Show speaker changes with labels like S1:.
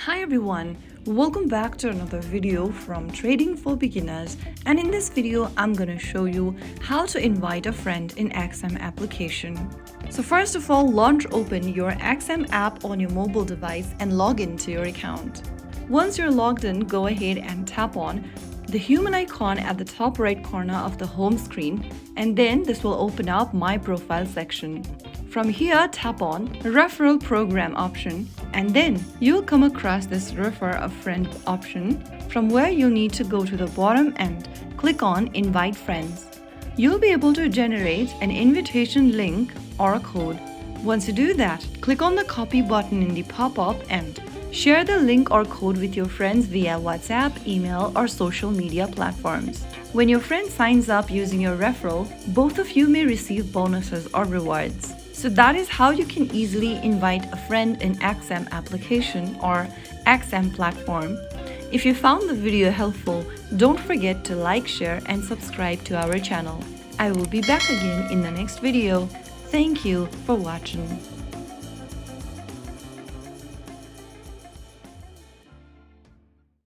S1: Hi everyone, welcome back to another video from Trading for Beginners, and in this video I'm gonna show you how to invite a friend in XM application. So first of all, launch open your XM app on your mobile device and log into your account. Once you're logged in, go ahead and tap on the human icon at the top right corner of the home screen, and then this will open up My Profile section. From here, tap on Referral Program option, and then you'll come across this Refer a Friend option, from where you'll need to go to the bottom and click on Invite Friends. You'll be able to generate an invitation link or a code. Once you do that, click on the copy button in the pop-up and share the link or code with your friends via WhatsApp, email, or social media platforms. When your friend signs up using your referral, both of you may receive bonuses or rewards. So that is how you can easily invite a friend in XM application or XM platform. If you found the video helpful, don't forget to like, share, and subscribe to our channel. I will be back again in the next video. Thank you for watching.